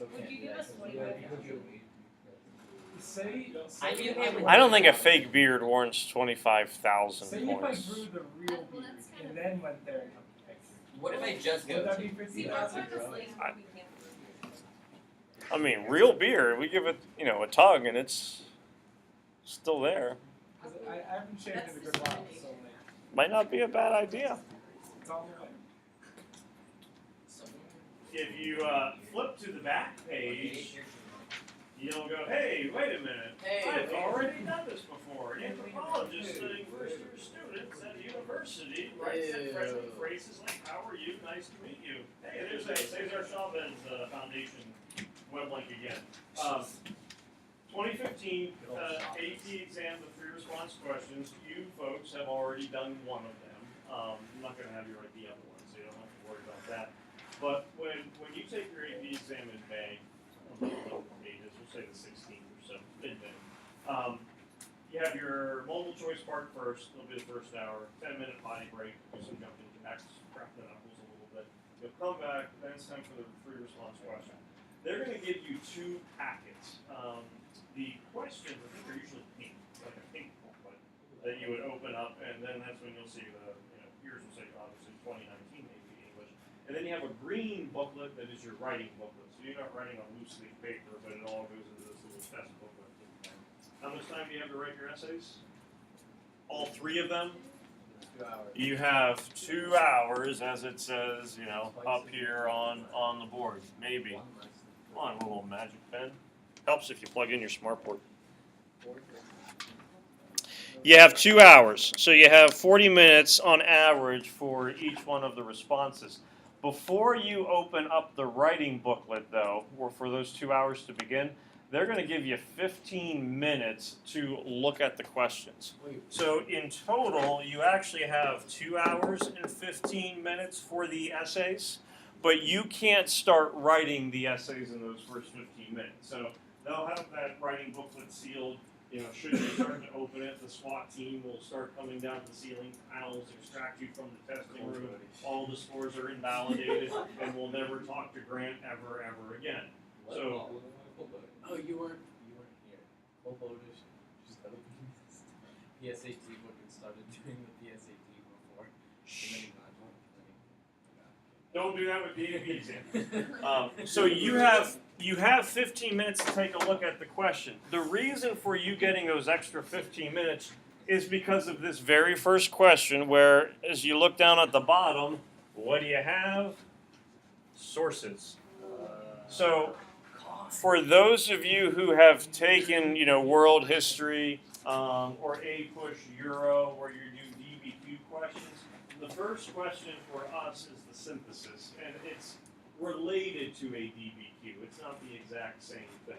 Would you give us 25? I don't think a fake beard warrants 25,000 Say points. if I grew the real beard and then went there and What if I just go? would that be See, 50,000? that's what we can't. I mean, real beard, we give it, a tug and it's still there. I haven't shaved in a good while, so Might not be a bad idea. it's all the way. If you flip to the back page, you'll go, hey, wait a minute. I've already done this before. An anthropologist studying first-year students at a university writes freshman phrases like, how are you? Nice to meet you. Hey, there's a Cesar Chavez Foundation web link again. 2015 AP exam, the 3 response questions. You folks have already done one of them. I'm not going to have you write the other one, so you don't have to worry about that. But when you take your AP exam in May, we'll say the 16th or so, mid-May, you have your multiple choice part first. It'll be the first hour, 10-minute potty break, do some jumping jacks, crack the knuckles a little bit. You'll come back, then it's time for the 3 response question. They're going to give you 2 packets. The questions, I think, are usually pink, like a pink booklet that you would open up, and then that's when you'll see yours will say, obviously, 2019 AP English. And then you have a green booklet that is your writing booklet. So you're not writing on loose leaf paper, but it all goes into this little test booklet. How much time do you have to write your essays? All 3 of them? 2 hours. You have 2 hours, as it says, up here on the board. Maybe. Come on, a little magic pen. Helps if you plug in your smartboard. You have 2 hours, so you have 40 minutes on average for each one of the responses. Before you open up the writing booklet, though, or for those 2 hours to begin, they're going to give you 15 minutes to look at the questions. So in total, you actually have 2 hours and 15 minutes for the essays, but you can't start writing the essays in those first 15 minutes. So they'll have that writing booklet sealed. Should you start to open it, the SWAT team will start coming down the ceiling panels, extract you from the testing room. All the scores are invalidated, and we'll never talk to Grant ever again. So, Oh, you weren't here. Full voters just opened the SAT book and started doing the PSAT before. don't do that with the AP exam. So you have 15 minutes to take a look at the question. The reason for you getting those extra 15 minutes is because of this very first question where, as you look down at the bottom, what do you have? Sources. So for those of you who have taken, world history or A-Push Euro, where you do DBQ questions, the first question for us is the synthesis, and it's related to a DBQ. It's not the exact same thing.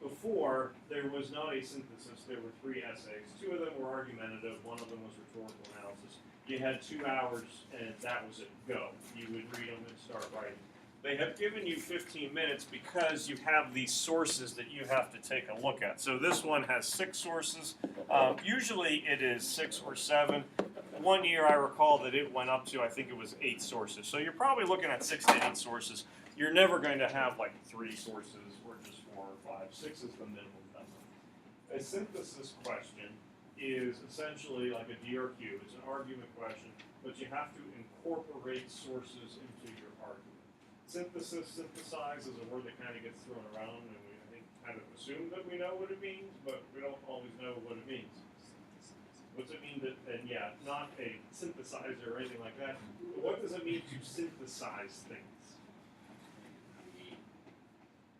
Before, there was not a synthesis. There were 3 essays. 2 of them were argumentative. 1 of them was rhetorical analysis. You had 2 hours, and that was it. Go. You would read them and start writing. They have given you 15 minutes because you have these sources that you have to take a look at. So this one has 6 sources. Usually it is 6 or 7. One year I recall that it went up to, I think it was 8 sources. So you're probably looking at 6 to 8 sources. You're never going to have like 3 sources or just 4 or 5. 6 is the minimum number. A synthesis question is essentially like a DRQ. It's an argument question, but you have to incorporate sources into your argument. Synthesize is a word that kind of gets thrown around, and we, I think, kind of assume that we know what it means, but we don't always know what it means. What's it mean that, and yeah, not a synthesizer or anything like that, but what does it mean to synthesize things?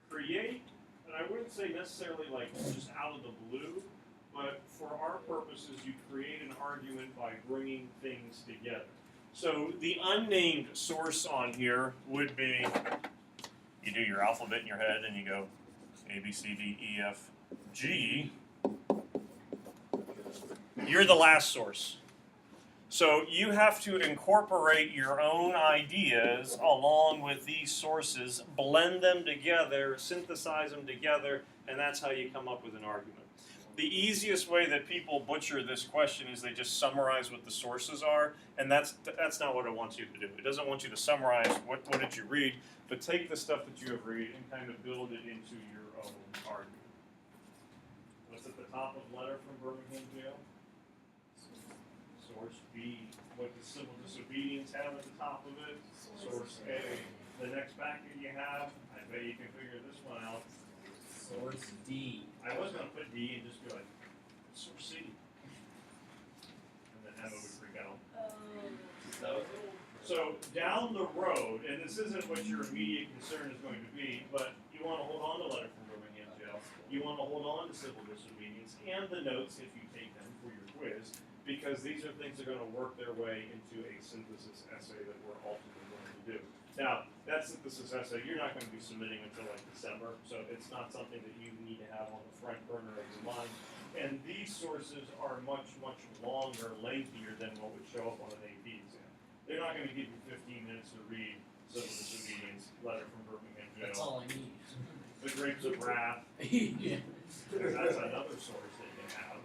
Create, and I wouldn't say necessarily like just out of the blue, but for our purposes, you create an argument by bringing things together. So the unnamed source on here would be, you do your alphabet in your head and you go A, B, C, D, E, F, G. You're the last source. So you have to incorporate your own ideas along with these sources, blend them together, synthesize them together, and that's how you come up with an argument. the easiest way that people butcher this question is they just summarize what the sources are, and that's not what it wants you to do. It doesn't want you to summarize what did you read, but take the stuff that you have read and kind of build it into your own argument. What's at the top of letter from Birmingham Jail? Source B. What does civil disobedience have at the top of it? Source A. The next packet you have, I bet you can figure this one out. Source D. I was going to put D and just be like, source C. And then Emma would freak out. So down the road, and this isn't what your immediate concern is going to be, but you want to hold on to letter from Birmingham Jail. You want to hold on to civil disobedience and the notes if you take them for your quiz, because these are things that are going to work their way into a synthesis essay that we're ultimately going to do. Now, that synthesis essay, you're not going to be submitting until like December, so it's not something that you need to have on the front burner of your mind. And these sources are much, much longer, lengthier than what would show up on an AP exam. They're not going to give you 15 minutes to read civil disobedience, letter from Birmingham Jail. That's all I need. The Grapes of Wrath. Yeah. That's another source that you have.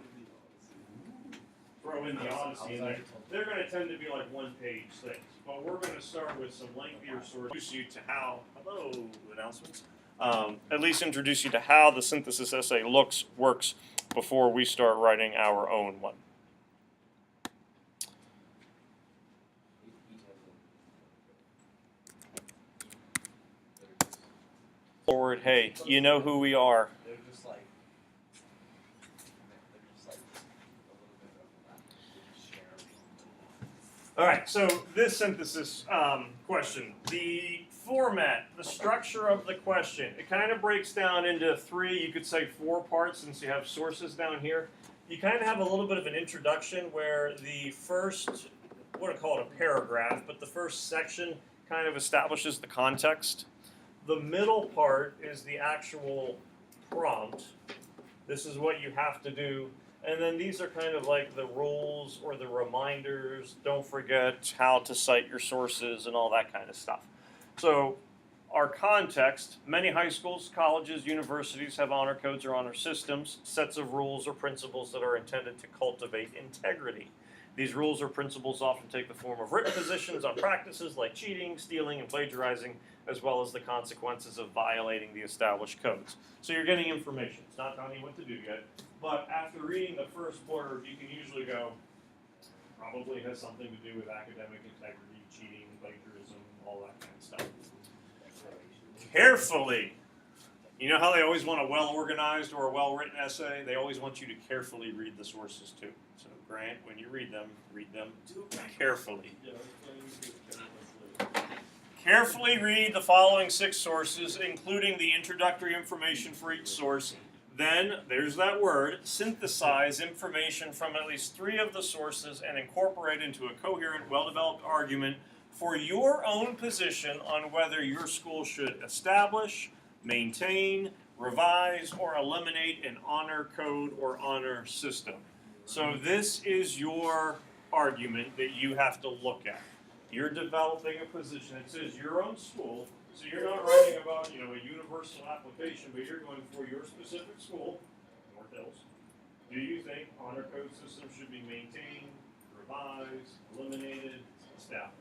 Throw in the Odyssey in there. They're going to tend to be like one-page things, but we're going to start with some lengthier sources. Introduce you to how, hello, announcements. At least introduce you to how the synthesis essay works before we start writing our own one. Forward, hey, you know who we are. They're just like All right, so this synthesis question, the format, the structure of the question, it kind of breaks down into three, you could say 4 parts since you have sources down here. You kind of have a little bit of an introduction where the first, I wouldn't call it a paragraph, but the first section kind of establishes the context. The middle part is the actual prompt. This is what you have to do. And then these are kind of like the rules or the reminders. Don't forget how to cite your sources and all that kind of stuff. So our context, many high schools, colleges, universities have honor codes or honor systems, sets of rules or principles that are intended to cultivate integrity. These rules or principles often take the form of written positions on practices like cheating, stealing, and plagiarizing, as well as the consequences of violating the established codes. So you're getting information. It's not telling you what to do yet. But after reading the first word, you can usually go, probably has something to do with academic integrity, cheating, plagiarism, all that kind of stuff. Carefully. You know how they always want a well-organized or a well-written essay? They always want you to carefully read the sources too. So Grant, when you read them carefully. Carefully read the following 6 sources, including the introductory information for each source. Then, there's that word, synthesize information from at least 3 of the sources and incorporate into a coherent, well-developed argument for your own position on whether your school should establish, maintain, revise, or eliminate an honor code or honor system. So this is your argument that you have to look at. You're developing a position. It says your own school, so you're not writing about, a universal application, but you're going for your specific school, North Hills. Do you think honor code systems should be maintained, revised, eliminated, established?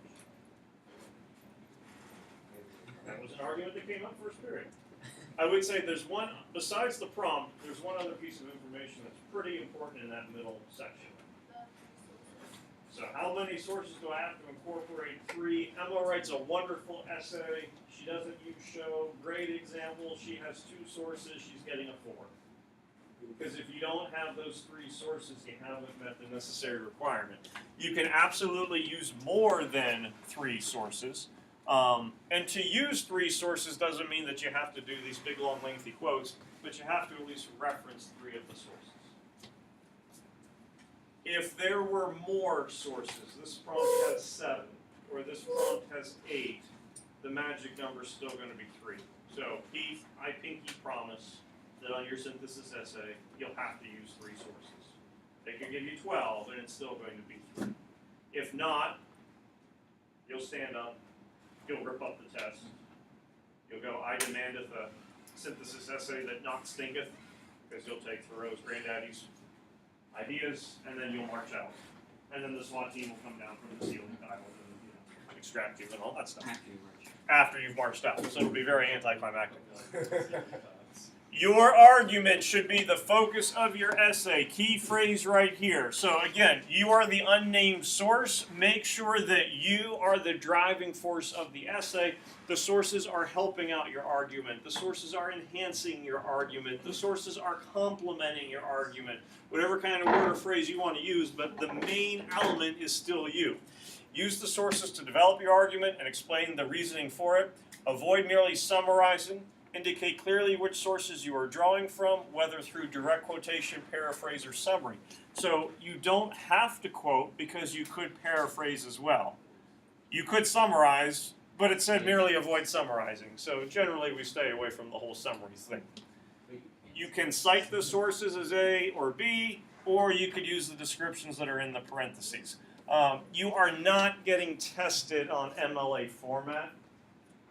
That was an argument that came up first period. I would say there's one, besides the prompt, there's one other piece of information that's pretty important in that middle section. So how many sources do I have to incorporate? 3. Emma writes a wonderful essay. She doesn't use show. Great example. She has 2 sources. She's getting a 4. Because if you don't have those 3 sources, you haven't met the necessary requirement. You can absolutely use more than 3 sources. And to use 3 sources doesn't mean that you have to do these big, long, lengthy quotes, but you have to at least reference 3 of the sources. If there were more sources, this prompt has 7, or this prompt has 8, the magic number is still going to be 3. So, Heath, I pinky promise that on your synthesis essay, you'll have to use 3 sources. They could give you 12, and it's still going to be 3. If not, you'll stand up, you'll rip up the test, you'll go, I demandeth a synthesis essay that not stinketh, because you'll take Thoreau's granddaddy's ideas, and then you'll march out. And then the SWAT team will come down from the ceiling tile and extract you and all that stuff. After you've marched out. So it'll be very anticlimactic. Your argument should be the focus of your essay. Key phrase right here. So again, you are the unnamed source. Make sure that you are the driving force of the essay. The sources are helping out your argument. The sources are enhancing your argument. The sources are complementing your argument. Whatever kind of word or phrase you want to use, but the main element is still you. Use the sources to develop your argument and explain the reasoning for it. Avoid merely summarizing. Indicate clearly which sources you are drawing from, whether through direct quotation, paraphrase, or summary. So you don't have to quote because you could paraphrase as well. You could summarize, but it said merely avoid summarizing. So generally we stay away from the whole summary thing. You can cite the sources as A or B, or you could use the descriptions that are in the parentheses. You are not getting tested on MLA format.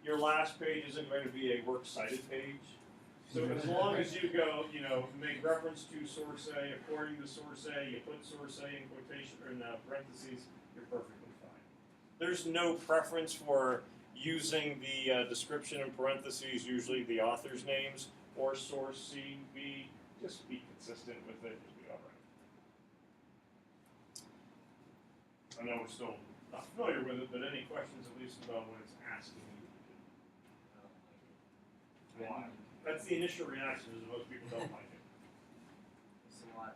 Your last page isn't going to be a works cited page. So as long as you go, make reference to source A, according to source A, you put source A in quotation or in parentheses, you're perfectly fine. There's no preference for using the description in parentheses, usually the author's names, or source C, B. Just be consistent with it, you'll be all right. I know we're still not familiar with it, but any questions at least about what it's asking you to do? Why? That's the initial reaction, is that most people don't like it. It's a lot.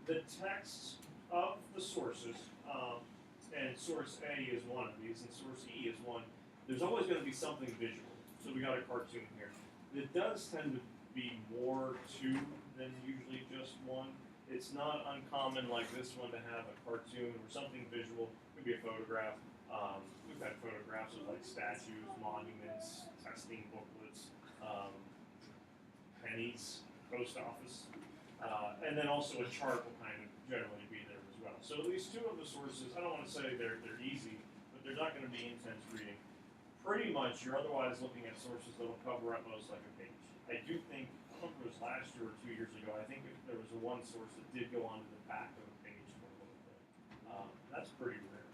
The text of the sources, and source A is one of these, and source E is one. There's always going to be something visual. So we got a cartoon here. It does tend to be more two than usually just one. It's not uncommon like this one to have a cartoon or something visual. It could be a photograph. We've had photographs of like statues, monuments, testing booklets, pennies, post office, and then also a chart will kind of generally be there as well. So at least two of the sources, I don't want to say they're easy, but they're not going to be intense reading. Pretty much, you're otherwise looking at sources that will cover at most like a page. I do think, I don't know if it was last year or 2 years ago, I think there was one source that did go onto the back of a page for a little bit. That's pretty rare.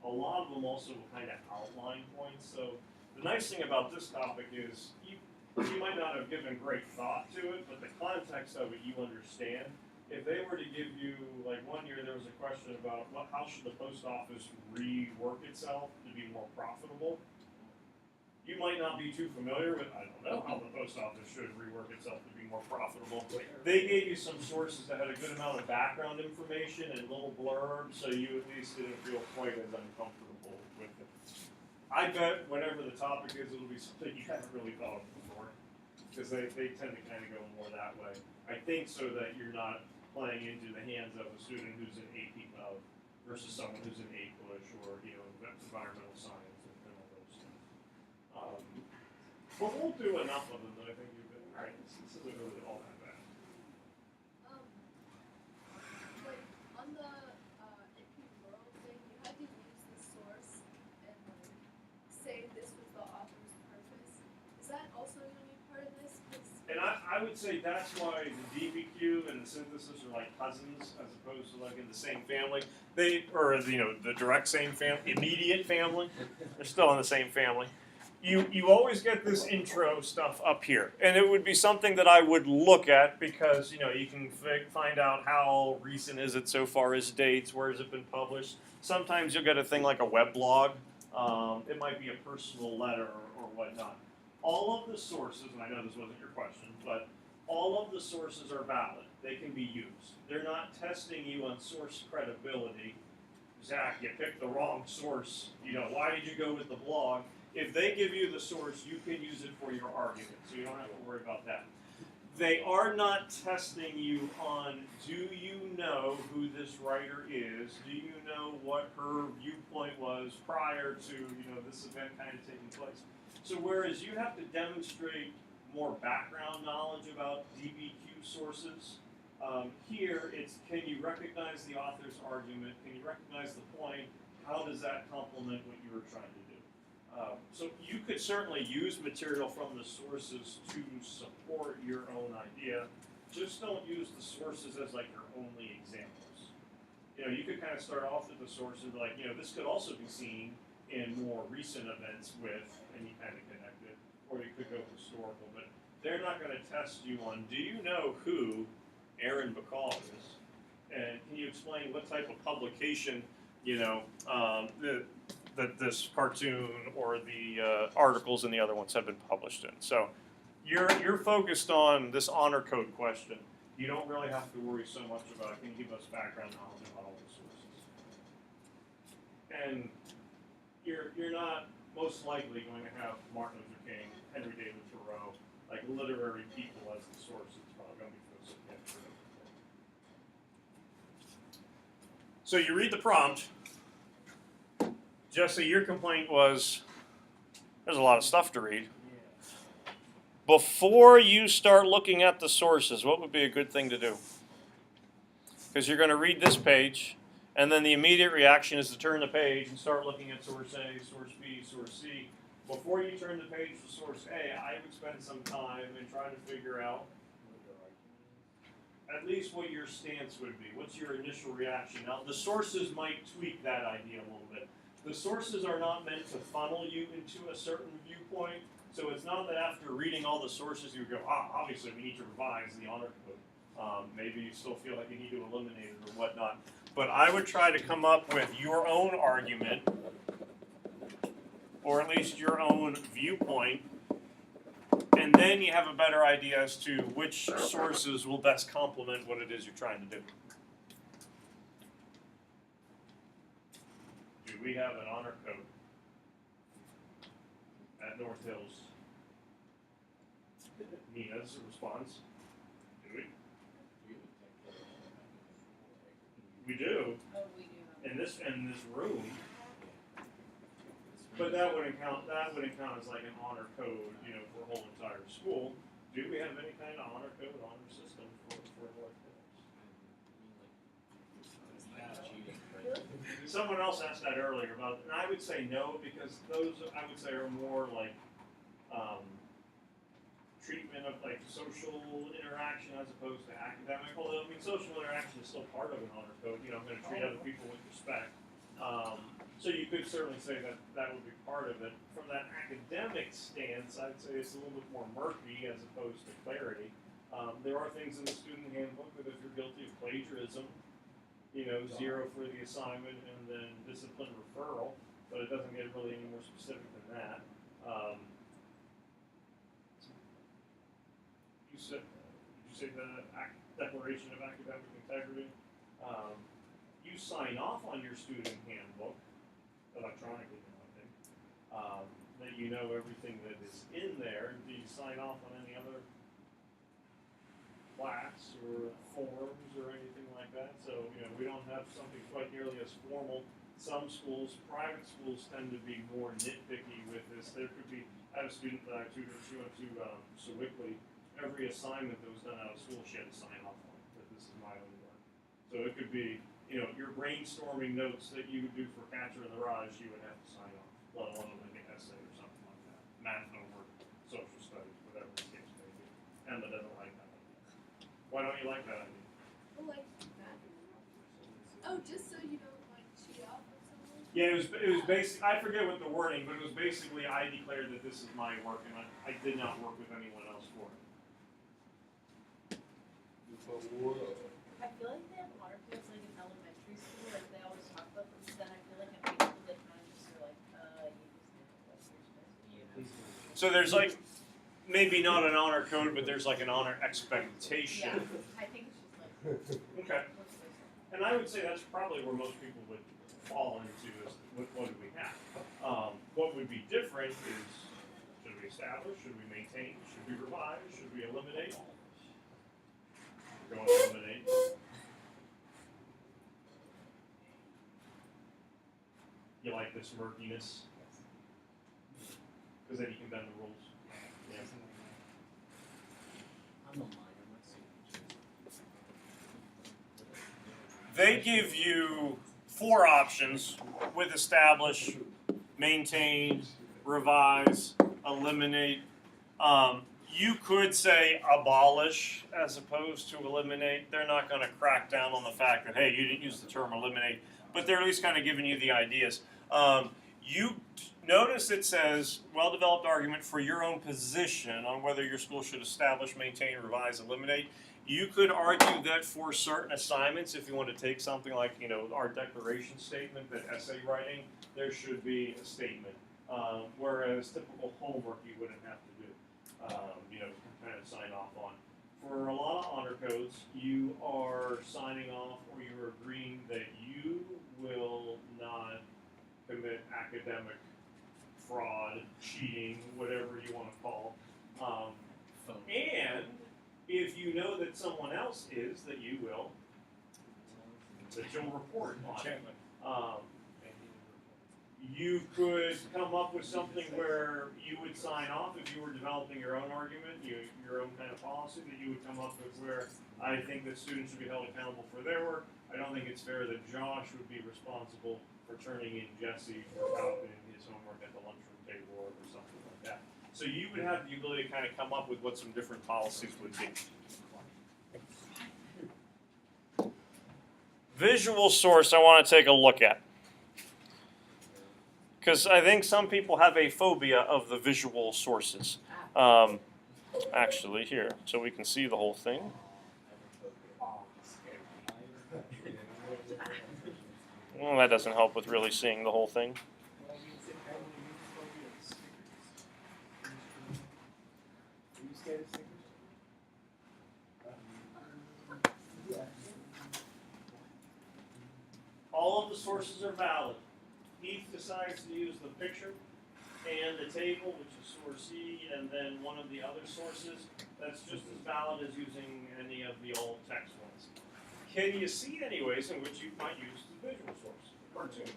A lot of them also will kind of outline points. So the nice thing about this topic is you might not have given great thought to it, but the context of it you understand. If they were to give you, like one year there was a question about how should the post office rework itself to be more profitable? You might not be too familiar with, I don't know how the post office should rework itself to be more profitable. They gave you some sources that had a good amount of background information and little blurbs, so you at least didn't feel quite as uncomfortable with it. I bet whatever the topic is, it'll be something you haven't really thought of before, because they tend to kind of go more that way. I think so that you're not playing into the hands of a student who's an AP Gov versus someone who's an A Push or environmental science. But we'll do enough of them that I think you've been, alright, this isn't really all that bad. Like on the AP World thing, you had to use the source and like say this was the author's purpose. Is that also going to be part of this? And I would say that's why the DBQ and the synthesis are like cousins as opposed to like in the same family. The direct same family, immediate family. They're still in the same family. You always get this intro stuff up here, and it would be something that I would look at because you can find out how recent is it so far as dates, where has it been published. Sometimes you'll get a thing like a web blog. It might be a personal letter or whatnot. All of the sources, and I know this wasn't your question, but all of the sources are valid. They can be used. They're not testing you on source credibility. Zach, you picked the wrong source. Why did you go with the blog? If they give you the source, you can use it for your argument, so you don't have to worry about that. They are not testing you on, do you know who this writer is? Do you know what her viewpoint was prior to this event kind of taking place? So whereas you have to demonstrate more background knowledge about DBQ sources, here it's can you recognize the author's argument? Can you recognize the point? How does that complement what you were trying to do? So you could certainly use material from the sources to support your own idea. Just don't use the sources as like your only examples. You know, you could kind of start off with the sources like, you know, this could also be seen in more recent events with, and you kind of connect it, or you could go historical, but they're not going to test you on, do you know who Aaron Bacall is? And can you explain what type of publication, you know, that this cartoon or the articles and the other ones have been published in? So you're focused on this honor code question. You don't really have to worry so much about, can you give us background knowledge about all the sources? And you're not most likely going to have Martin Luther King, Henry David Thoreau, like literary people as the source. It's probably going to be folks like that. So you read the prompt. Jesse, your complaint was there's a lot of stuff to read. Before you start looking at the sources, what would be a good thing to do? Because you're going to read this page, and then the immediate reaction is to turn the page and start looking at source A, source B, source C. Before you turn the page to source A, I would spend some time and try to figure out at least what your stance would be. What's your initial reaction? Now, the sources might tweak that idea a little bit. The sources are not meant to funnel you into a certain viewpoint, so it's not that after reading all the sources you would go, obviously we need to revise the honor code. Maybe you still feel like you need to eliminate it or whatnot. But I would try to come up with your own argument, or at least your own viewpoint, and then you have a better idea as to which sources will best complement what it is you're trying to do. Do we have an honor code at North Hills? Nina's response. Do we? We do. Oh, we do. In this room. But that wouldn't count. That wouldn't count as like an honor code, you know, for a whole entire school. Do we have any kind of honor code, honor system for North Hills? Someone else asked that earlier about, and I would say no, because those I would say are more like treatment of like social interaction as opposed to academic. Although I mean, social interaction is still part of an honor code. You know, I'm going to treat other people with respect. So you could certainly say that that would be part of it. From that academic stance, I'd say it's a little bit more murky as opposed to clarity. There are things in the student handbook that if you're guilty of plagiarism, you know, 0 for the assignment and then discipline referral, but it doesn't get really any more specific than that. Did you say the Declaration of Academic Integrity? You sign off on your student handbook, electronically, I think, that you know everything that is in there. Do you sign off on any other plaques or forms or anything like that? So, you know, we don't have something quite nearly as formal. Some schools, private schools, tend to be more nitpicky with this. There could be, I have a student that I tutored, she went to Sewickley. Every assignment that was done out of school, she had to sign off on that this is my own work. So it could be, you know, your brainstorming notes that you would do for Catcher in the Rye, you would have to sign off, let alone like an essay or something like that. Math homework, social studies, whatever the case may be. Emma doesn't like that idea. Why don't you like that idea? I like that. Oh, just so you don't like cheat off or something? Yeah, it was basic. I forget what the wording, but it was basically I declared that this is my work, and I did not work with anyone else for it. I feel like they have water fields like in elementary school, like they always talk about them, but then I feel like in high school they kind of just are like, you just know what you're supposed to do. So there's like, maybe not an honor code, but there's like an honor expectation. Yeah, I think it's just like, Okay. what's this? And I would say that's probably where most people would fall into is what do we have? What would be different is should we establish, should we maintain, should we revise, should we eliminate? We're going to eliminate. You like this murkiness? Because then you can bend the rules. Yeah. I'm a minor, let's see. They give you 4 options with establish, maintain, revise, eliminate. You could say abolish as opposed to eliminate. They're not going to crack down on the fact that, hey, you didn't use the term eliminate, but they're at least kind of giving you the ideas. You notice it says well-developed argument for your own position on whether your school should establish, maintain, revise, eliminate. You could argue that for certain assignments, if you want to take something like, our declaration statement, that essay writing, there should be a statement. Whereas typical homework you wouldn't have to do, kind of sign off on. For a lot of honor codes, you are signing off or you're agreeing that you will not commit academic fraud, cheating, whatever you want to call. And if you know that someone else is, that you will, that you'll report on it. You could come up with something where you would sign off if you were developing your own argument, your own kind of policy that you would come up with where I think that students should be held accountable for their work. I don't think it's fair that Josh would be responsible for turning in Jesse for copying his homework at the lunchroom table or something like that. So you would have the ability to kind of come up with what some different policies would be. Visual source I want to take a look at. Because I think some people have a phobia of the visual sources. Actually, here, so we can see the whole thing. Well, that doesn't help with really seeing the whole thing. All of the sources are valid. Heath decides to use the picture and the table, which is source E, and then one of the other sources. That's just as valid as using any of the old text ones. Can you see any ways in which you might use the visual source, the cartoon?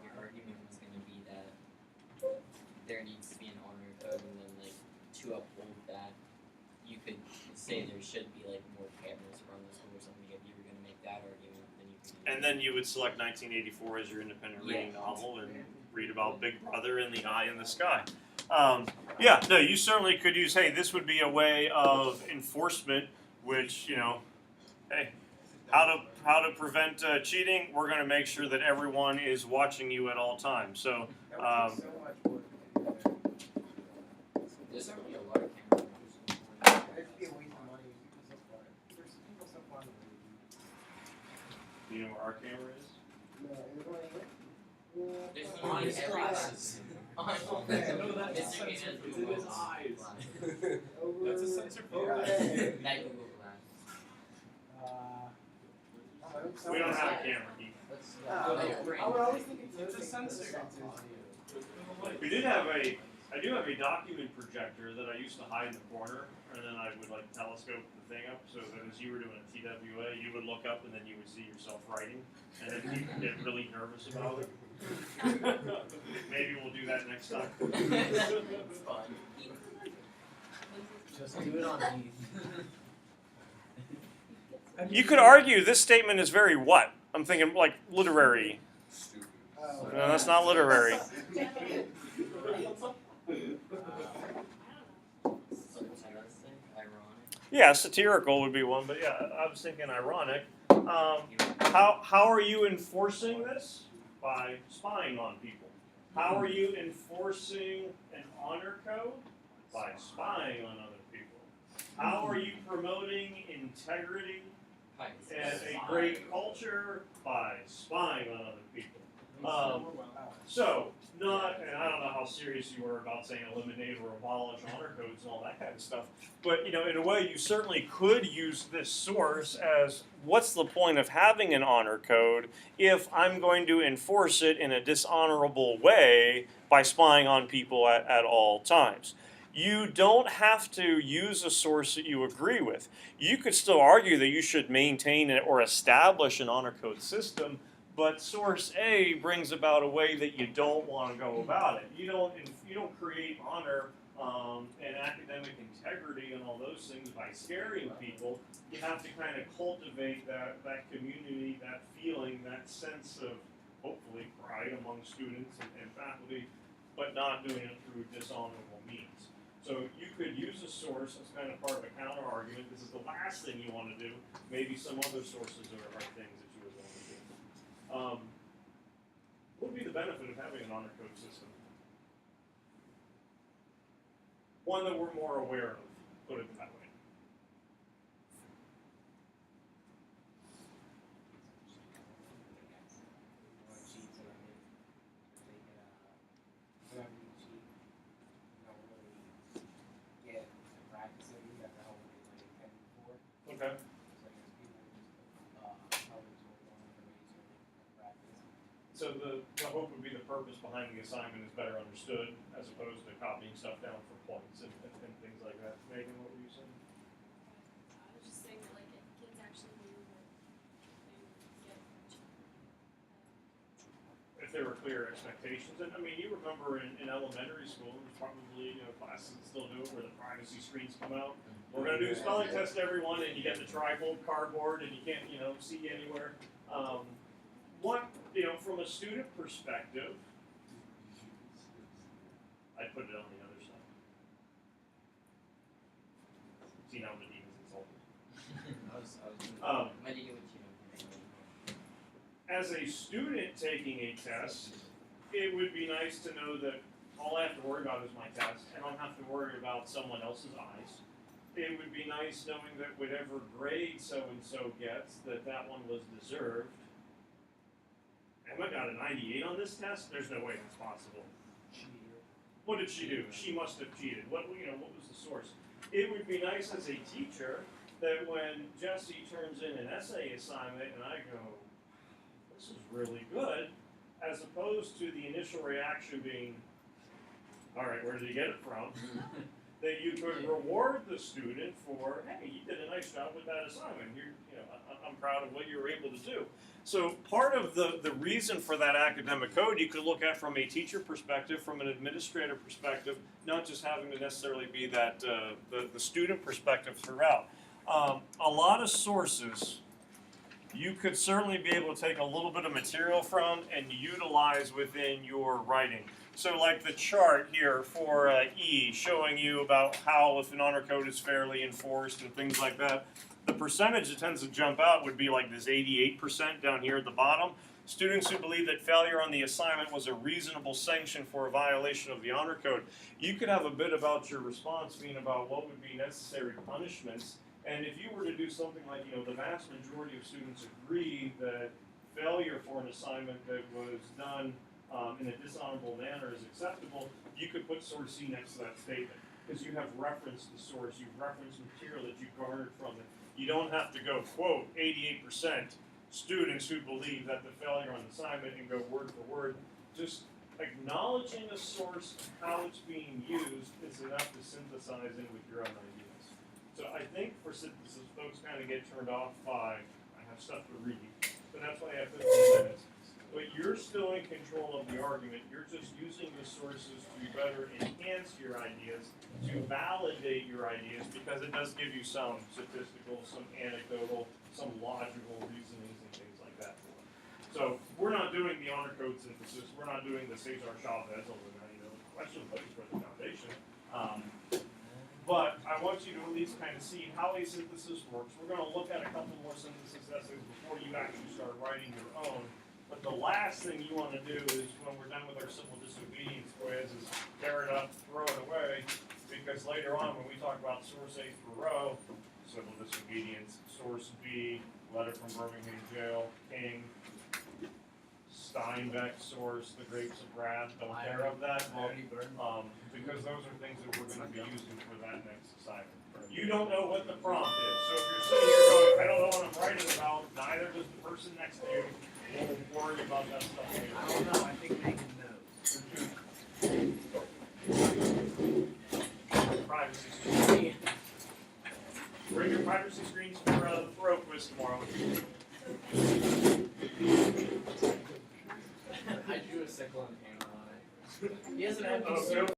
Your argument was going to be that there needs to be an honor code, and then to uphold that, you could say there should be more cameras around the school or something. If you were going to make that argument, then you could. And then you would select 1984 as your independent reading novel and read about Big Brother and the Eye in the Sky. You certainly could use, hey, this would be a way of enforcement, which, hey, how to prevent cheating, we're going to make sure that everyone is watching you at all times. So, there's certainly a lot of cameras. do you know where our camera is? There's one in every class. That's in his eyes. That's a sensor for That Google Glass. We don't have a camera, Heath. It's a sensor. I do have a document projector that I used to hide in the corner, and then I would telescope the thing up so that as you were doing a TWA, you would look up and then you would see yourself writing, and then you would get really nervous about it. Maybe we'll do that next time. It's fun. Just do it on these. You could argue this statement is very what? I'm thinking literary. Stupid. No, that's not literary. Yeah, satirical would be one, but yeah, I was thinking ironic. How are you enforcing this? By spying on people. How are you enforcing an honor code? By spying on other people. How are you promoting integrity and a great culture? By spying on other people. And I don't know how serious you were about saying eliminate or abolish honor codes and all that kind of stuff, but in a way you certainly could use this source as what's the point of having an honor code if I'm going to enforce it in a dishonorable way by spying on people at all times. You don't have to use a source that you agree with. You could still argue that you should maintain or establish an honor code system, but source A brings about a way that you don't want to go about it. You don't create honor and academic integrity and all all those things by scaring people. You have to kind of cultivate that community, that feeling, that sense of hopefully pride among students and faculty, but not doing it through dishonorable means. So you could use a source as kind of part of a counter argument. This is the last thing you want to do. Maybe some other sources are things that you would want to do. What would be the benefit of having an honor code system? One that we're more aware of, put it that way. Okay. So the hope would be the purpose behind the assignment is better understood as opposed to copying stuff down for points and things like that. Megan, what were you saying? I was just saying that like if kids actually knew that they would get If there were clear expectations, and I mean, you remember in elementary school, there's probably classes that still do it where the privacy screens come out. We're going to do a spelling test, everyone, and you get the trifold cardboard, and you can't see anywhere. From a student perspective, I'd put it on the other side. See now the demon's insulted. As a student taking a test, it would be nice to know that all I have to worry about is my test. I don't have to worry about someone else's eyes. It would be nice knowing that whatever grade so-and-so gets, that one was deserved. Emma got a 98 on this test? There's no way that's possible. What did she do? She must have cheated. What was the source? It would be nice as a teacher that when Jesse turns in an essay assignment and I go, this is really good, as opposed to the initial reaction being, all right, where did he get it from? That you could reward the student for, hey, you did a nice job with that assignment. I'm proud of what you were able to do. So part of the reason for that academic code you could look at from a teacher perspective, from an administrator perspective, not just having to necessarily be that the student perspective throughout. A lot of sources you could certainly be able to take a little bit of material from and utilize within your writing. So like the chart here for E, showing you about how if an honor code is fairly enforced and things like that, the percentage that tends to jump out would be like this 88% down here at the bottom. Students who believe that failure on the assignment was a reasonable sanction for a violation of the honor code. You could have a bit about your response being about what would be necessary punishments. And if you were to do something like, the vast majority of students agree that failure for an assignment that was done in a dishonorable manner is acceptable, you could put source C next to that statement. Because you have referenced the source, you've referenced material that you garnered from it. You don't have to go, quote, 88% students who believe that the failure on assignment and go word for word. Just acknowledging a source, how it's being used, is enough to synthesize in with your own ideas. So I think for synthesis, folks kind of get turned off by, I have stuff to read, but that's why I have 15 minutes. But you're still in control of the argument. You're just using the sources to better enhance your ideas, to validate your ideas, because it does give you some statistical, some anecdotal, some logical reasonings and things like that. So we're not doing the honor code synthesis. We're not doing the Cesar Chavez, although question plays for the foundation. But I want you to at least kind of see how a synthesis works. We're going to look at a couple more synthesis essays before you actually start writing your own. But the last thing you want to do is, when we're done with our civil disobedience quiz, is tear it up, throw it away, because later on when we talk about source A for row, civil disobedience, source B, letter from Birmingham jail, King, Steinbeck source, the grapes of wrath, don't care of that book, because those are things that we're going to be using for that next assignment. You don't know what the prompt is, so if you're sitting here going, I don't know what I'm writing about, neither does the person next to you. We'll worry about that stuff later. I don't know, I think Megan knows. Privacy screen. Bring your privacy screens for the throw quiz tomorrow. I drew a cyclone hammer on it. He hasn't had